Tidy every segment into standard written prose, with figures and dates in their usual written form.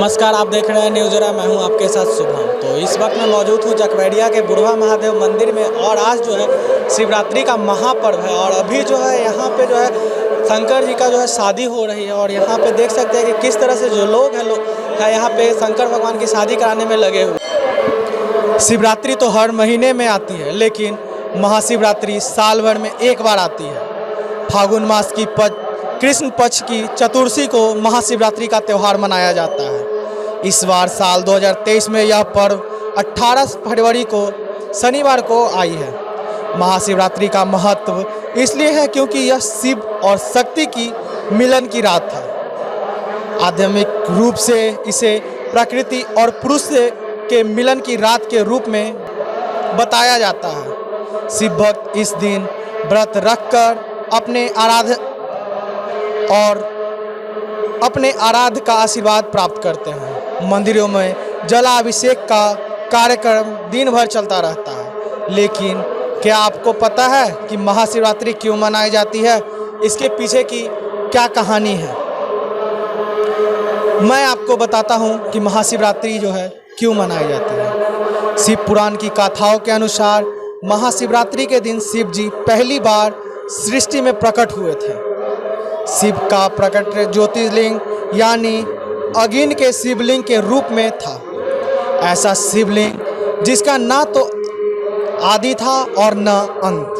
नमस्कार, आप देख रहे हैं न्यूज़रा। मैं हूं आपके साथ शुभम। तो इस वक्त मैं मौजूद हूं चकवेडिया के बुढ़वा महादेव मंदिर में और आज जो है शिवरात्रि का महापर्व है और अभी जो है यहाँ पे जो है शंकर जी का जो है शादी हो रही है और यहाँ पे देख सकते हैं कि किस तरह से जो लोग हैं यहाँ पे शंकर भगवान की शादी कराने में लगे हुए। शिवरात्रि तो हर महीने में आती है, लेकिन महाशिवरात्रि साल भर में एक बार आती है। फागुन मास की कृष्ण पक्ष की चतुर्थी को महाशिवरात्रि का त्यौहार मनाया जाता है। इस बार साल 2023 में यह पर्व 18 फरवरी को शनिवार को आई है। महाशिवरात्रि का महत्व इसलिए है क्योंकि यह शिव और शक्ति की मिलन की रात है। आध्यात्मिक रूप से इसे प्रकृति और पुरुष के मिलन की रात के रूप में बताया जाता है। शिव भक्त इस दिन व्रत रखकर अपने आराध्य का आशीर्वाद प्राप्त करते हैं। मंदिरों में जलाभिषेक का कार्यक्रम दिन भर चलता रहता है। लेकिन क्या आपको पता है कि महाशिवरात्रि क्यों मनाई जाती है? इसके पीछे की क्या कहानी है? मैं आपको बताता हूं कि महाशिवरात्रि जो है क्यों मनाई जाती है। शिव पुराण की कथाओं के अनुसार महाशिवरात्रि के दिन शिव जी पहली बार सृष्टि में प्रकट हुए थे। शिव का प्रकट ज्योतिर्लिंग यानी अग्नि के शिवलिंग के रूप में था। ऐसा शिवलिंग जिसका न तो आदि था और न अंत।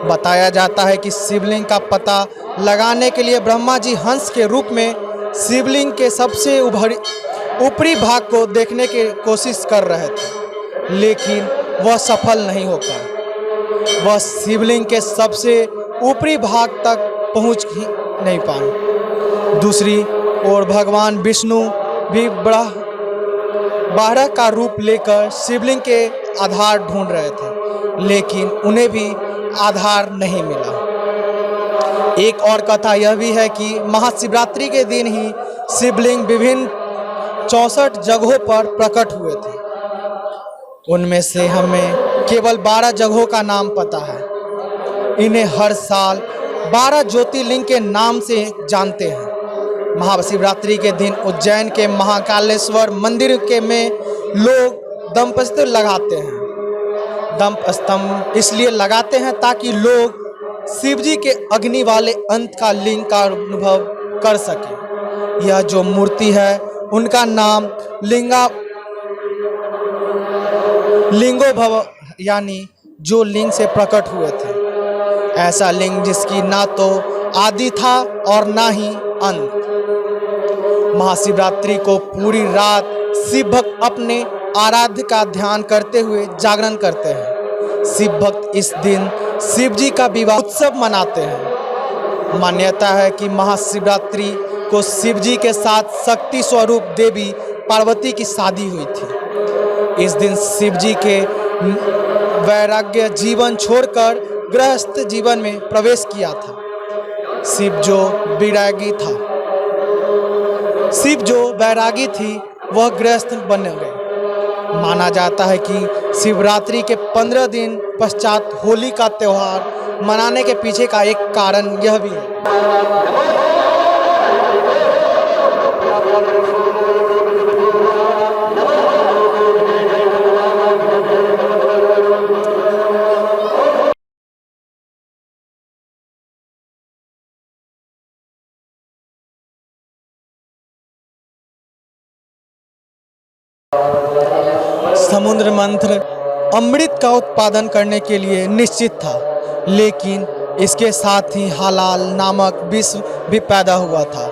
बताया जाता है कि शिवलिंग का पता लगाने के लिए ब्रह्मा जी हंस के रूप में शिवलिंग के सबसे ऊपरी भाग को देखने की कोशिश कर रहे थे, लेकिन वह सफल नहीं हो पाए। वह शिवलिंग के सबसे ऊपरी भाग तक पहुंच ही नहीं पाए। दूसरी ओर भगवान विष्णु भी बारह का रूप लेकर शिवलिंग के आधार ढूंढ रहे थे, लेकिन उन्हें भी आधार नहीं मिला। एक और कथा यह भी है कि महाशिवरात्रि के दिन ही शिवलिंग विभिन्न 64 जगहों पर प्रकट हुए थे। उनमें से हमें केवल 12 जगहों का नाम पता है। इन्हें हर साल 12 ज्योतिर्लिंग के नाम से जानते हैं। महाशिवरात्रि के दिन उज्जैन के महाकालेश्वर मंदिर में लोग दंपस्तंभ लगाते हैं। दंपस्तंभ इसलिए लगाते हैं ताकि लोग शिवजी के अग्नि वाले अंत का लिंग का अनुभव कर सकें। यह जो मूर्ति है उनका नाम लिंगो भव यानी जो लिंग से प्रकट हुए थे। ऐसा लिंग जिसकी ना तो आदि था और ना ही अंत। महाशिवरात्रि को पूरी रात शिव भक्त अपने आराध्य का ध्यान करते हुए जागरण करते हैं। शिव भक्त इस दिन शिव जी का विवाह उत्सव मनाते हैं। मान्यता है कि महाशिवरात्रि को शिव जी के साथ शक्ति स्वरूप देवी पार्वती की शादी हुई थी। इस दिन शिव जी के वैराग्य जीवन छोड़कर गृहस्थ जीवन में प्रवेश किया था। शिव जो वैरागी थी वह गृहस्थ बन गए। माना जाता है कि शिवरात्रि के 15 दिन पश्चात होली का त्यौहार मनाने के पीछे का एक कारण यह भी है। समुद्र मंथन अमृत का उत्पादन करने के लिए निश्चित था, लेकिन इसके साथ ही हलाल नामक विष भी पैदा हुआ था।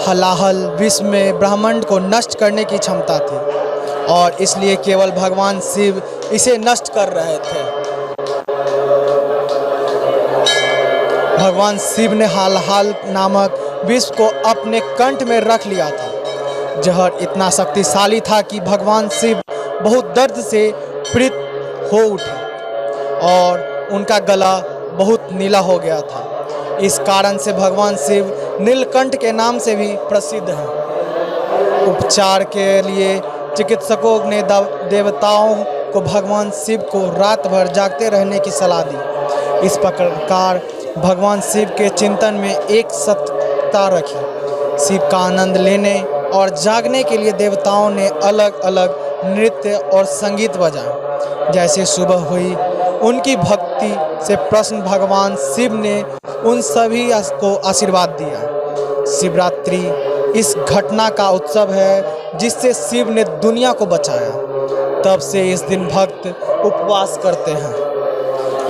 हलाहल विष में ब्रह्मांड को नष्ट करने की क्षमता थी और इसलिए केवल भगवान शिव इसे नष्ट कर रहे थे। भगवान शिव ने हलाहल नामक विष को अपने कंठ में रख लिया था। जहर इतना शक्तिशाली था कि भगवान शिव बहुत दर्द से पीड़ित हो उठे और उनका गला बहुत नीला हो गया था। इस कारण से भगवान शिव नीलकंठ के नाम से भी प्रसिद्ध हैं। उपचार के लिए चिकित्सकों ने देवताओं को भगवान शिव को रात भर जागते रहने की सलाह दी। इस प्रकार भगवान शिव के चिंतन में एक सप्ताह रखी। शिव का आनंद लेने और जागने के लिए देवताओं ने अलग अलग नृत्य और संगीत बजाए। जैसे सुबह हुई, उनकी भक्ति से प्रसन्न भगवान शिव ने उन सभी को आशीर्वाद दिया। शिवरात्रि इस घटना का उत्सव है जिससे शिव ने दुनिया को बचाया। तब से इस दिन भक्त उपवास करते हैं।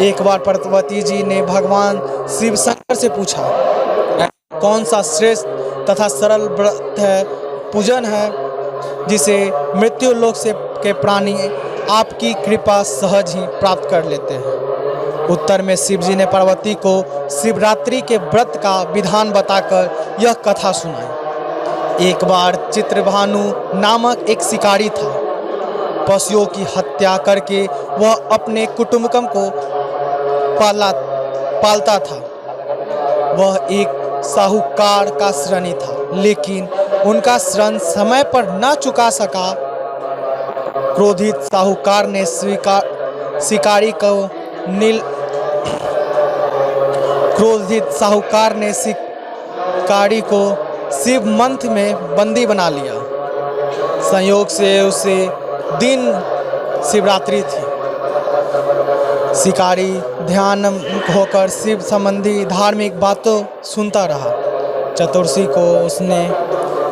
एक बार पार्वती जी ने भगवान शिव शंकर से पूछा, कौन सा श्रेष्ठ तथा सरल व्रत है, पूजन है, जिसे मृत्यु लोक से के प्राणी आपकी कृपा सहज ही प्राप्त कर लेते हैं। उत्तर में शिव जी ने पार्वती को शिवरात्रि के व्रत का विधान बताकर यह कथा सुनाई। एक बार चित्रभानु नामक एक शिकारी था। पशुओं की हत्या करके वह अपने कुटुंबकम को पालता था। वह एक साहूकार का ऋणी था, लेकिन उनका ऋण समय पर न चुका सका। क्रोधित साहूकार ने शिकारी को शिव मंथ में बंदी बना लिया। संयोग से उसे दिन शिवरात्रि थी। शिकारी ध्यान होकर शिव संबंधी धार्मिक बातों सुनता रहा। चतुर्दशी को उसने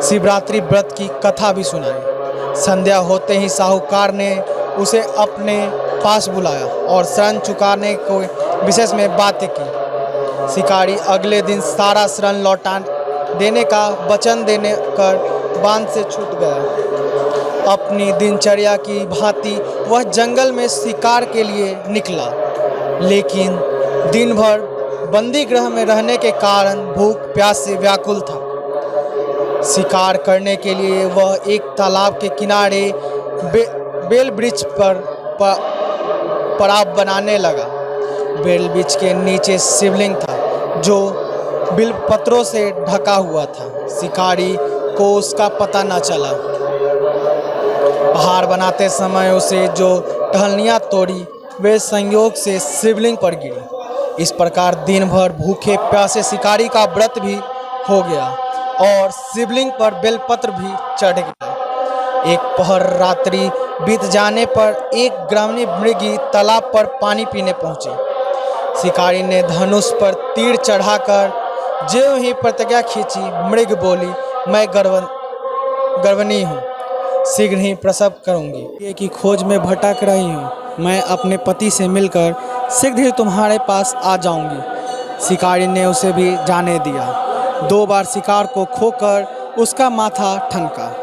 शिवरात्रि व्रत की कथा भी सुनाई। संध्या होते ही साहूकार ने उसे अपने पास बुलाया और ऋण चुकाने को विशेष में बातें की। शिकारी अगले दिन सारा ऋण लौटा देने का वचन देने कर बांध से छूट गया। अपनी दिनचर्या की भांति वह जंगल में शिकार के लिए निकला, लेकिन दिन भर बंदी गृह में रहने के कारण भूख प्यास से व्याकुल था। शिकार करने के लिए वह एक तालाब के किनारे बेल वृक्ष पर पड़ाव बनाने लगा। बेल वृक्ष के नीचे शिवलिंग था जो बिलपत्रों से ढका हुआ था। शिकारी को उसका पता न चला। पहाड़ बनाते समय उसे जो टहनियाँ तोड़ी वे संयोग से शिवलिंग पर गिरी। इस प्रकार दिन भर भूखे प्यासे शिकारी का व्रत भी हो गया और शिवलिंग पर बेलपत्र भी चढ़ गया। एक पहर रात्रि बीत जाने पर एक ग्रामीण मृगी तालाब पर पानी पीने पहुंचे। शिकारी ने धनुष पर तीर चढ़ाकर ज्यों ही प्रतिज्ञा खींची, मृग बोली, मैं गर्वनी हूँ, शीघ्र ही प्रसव करूँगी। की खोज में भटक रही हूँ। मैं अपने पति से मिलकर शीघ्र ही तुम्हारे पास आ जाऊँगी। शिकारी ने उसे भी जाने दिया। 2 बार शिकार को खोकर उसका माथा ठनका।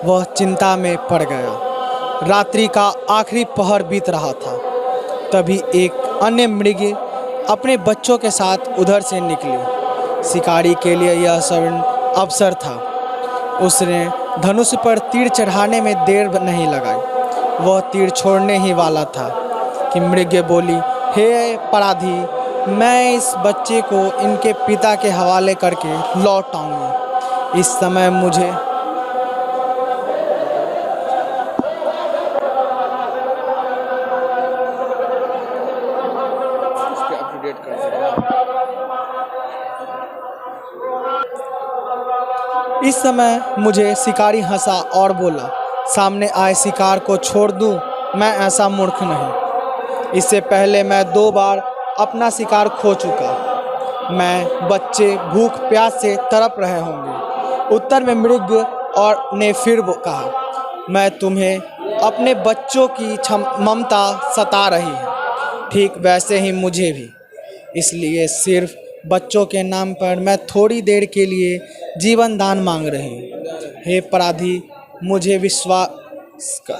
वह चिंता में पड़ गया। रात्रि का आखिरी पहर बीत रहा था। तभी एक अन्य मृग अपने बच्चों के साथ उधर से निकली। शिकारी के लिए यह स्वर्ण अवसर था। उसने धनुष पर तीर चढ़ाने में देर नहीं लगाई। वह तीर छोड़ने ही वाला था कि मृग बोली, हे पराधी, मैं इस बच्चे को इनके पिता के हवाले करके लौट आऊँगी। इस समय मुझे शिकारी हंसा और बोला, सामने आए शिकार को छोड़ दूं? मैं ऐसा मूर्ख नहीं। इससे पहले मैं 2 बार अपना शिकार खो चुका। मैं बच्चे भूख प्यास से तड़प रहे होंगे। उत्तर में मृग और ने फिर कहा, मैं तुम्हें अपने बच्चों की ममता सता रही है, ठीक वैसे ही मुझे भी। इसलिए सिर्फ बच्चों के नाम पर मैं थोड़ी देर के लिए जीवन दान मांग रही हूँ। हे अपराधी, मुझे विश्वास कर,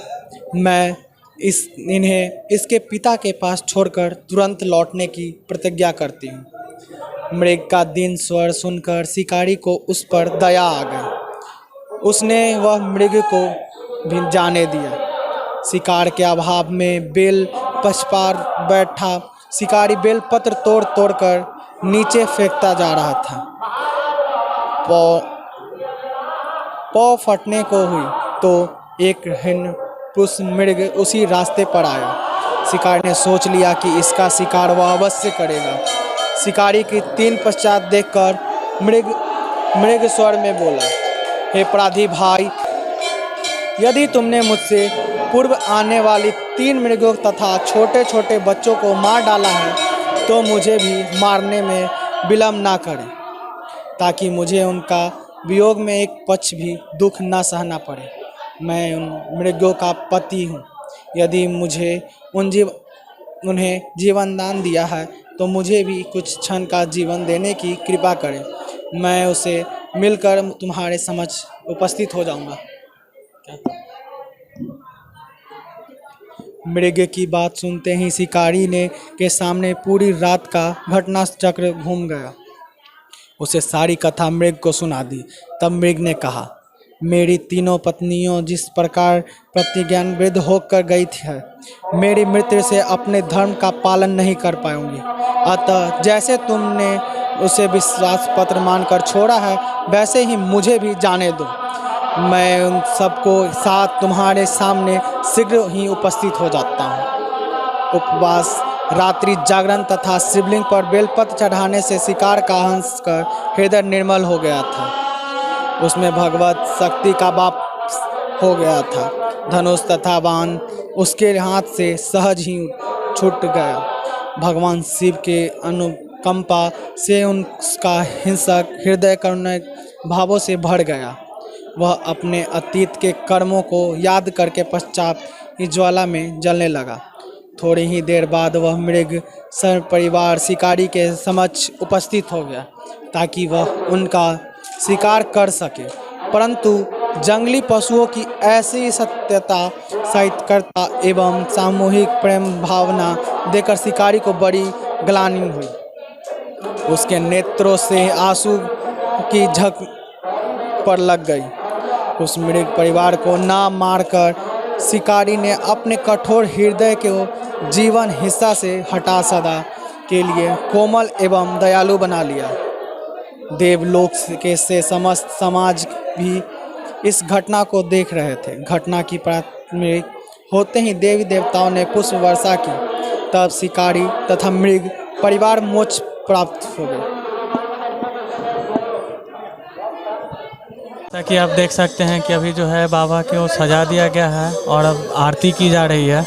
मैं इन्हें इसके पिता के पास छोड़कर तुरंत लौटने की प्रतिज्ञा करती हूँ। मृग का दीन स्वर सुनकर शिकारी को उस पर दया आ गई। उसने वह मृग को भी जाने दिया। शिकार के अभाव में बेल पछपार बैठा शिकारी बेल पत्र तोड़ तोड़ कर नीचे फेंकता जा रहा था। पौ फटने को हुई तो एक हिरण पुरुष मृग उसी रास्ते पर आया। शिकारी ने सोच लिया कि इसका शिकार वह अवश्य करेगा। शिकारी की 3 पश्चात देखकर मृग स्वर में बोला, हे अपराधी भाई, यदि तुमने मुझसे पूर्व आने वाली 3 मृगों तथा छोटे छोटे बच्चों को मार डाला है तो मुझे भी मारने में विलम्ब ना करें, ताकि मुझे उनका वियोग में एक पक्ष भी दुख न सहना पड़े। मैं उन मृगों का पति हूँ। यदि मुझे उन्हें जीवन दान दिया है तो मुझे भी कुछ क्षण का जीवन देने की कृपा करें। मैं उसे मिलकर तुम्हारे समक्ष उपस्थित हो जाऊंगा। मृग की बात सुनते ही शिकारी ने के सामने पूरी रात का घटना चक्र घूम गया। उसे सारी कथा मृग को सुना दी। तब मृग ने कहा, मेरी तीनों पत्नियों जिस प्रकार प्रतिज्ञाबद्ध होकर गई थी, मेरी मृत्यु से अपने धर्म का पालन नहीं कर पाऊंगी। अतः जैसे तुमने उसे विश्वास पत्र मानकर छोड़ा है, वैसे ही मुझे भी जाने दो। मैं उन सबको साथ तुम्हारे सामने शीघ्र ही उपस्थित हो जाता हूँ। उपवास, रात्रि जागरण तथा शिवलिंग पर बेलपत्र चढ़ाने से शिकार का हंस कर हृदय निर्मल हो गया था। उसमें भगवत शक्ति का वाप हो गया था। धनुष तथा बाण उसके हाथ से सहज ही छूट गया। भगवान शिव के अनुकंपा से उसका हिंसक हृदय करुणा भावों से भर गया। वह अपने अतीत के कर्मों को याद करके पश्चात इस ज्वाला में जलने लगा। थोड़ी ही देर बाद वह मृग परिवार शिकारी के समक्ष उपस्थित हो गया ताकि वह उनका शिकार कर सके, परंतु जंगली पशुओं की ऐसी सत्यता, साहित्यकर्ता एवं सामूहिक प्रेम भावना देखकर शिकारी को बड़ी ग्लानि हुई। उसके नेत्रों से आंसू की झक पर लग गई। उस मृग परिवार को ना मारकर शिकारी ने अपने कठोर हृदय को जीवन हिस्सा से हटा सदा के लिए कोमल एवं दयालु बना लिया। देवलोक के से समस्त समाज भी इस घटना को देख रहे थे। घटना की प्रारंभ होते ही देवी देवताओं ने पुष्प वर्षा की। तब शिकारी तथा मृग परिवार मोक्ष प्राप्त हो गए। जैसा कि आप देख सकते हैं कि अभी जो है बाबा को सजा दिया गया है और अब आरती की जा रही है।